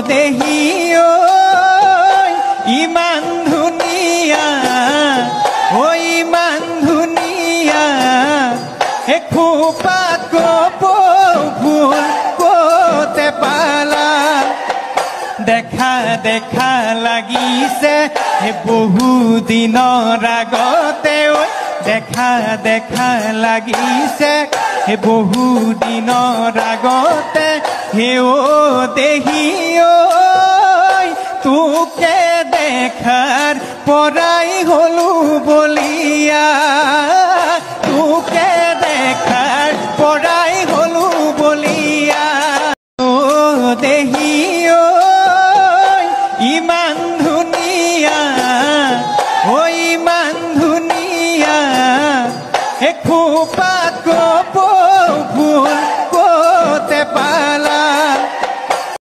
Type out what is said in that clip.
দেহি ঐ ইমান ধুনীয়া ঐ ইমান ধুনীয়া এখোপাত কপৌ ক'তে পালা দেখা দেখা লাগিছে বহু দিনৰ আগতে ঐ দেখা দেখা লাগিছে বহু দিনৰ আগতে হে ও দেহি ঐ তোকে দেখাৰ পৰাই হলো বলিয়া তোকে দেখাৰ পৰাই হলো বলিয়া ও দেহি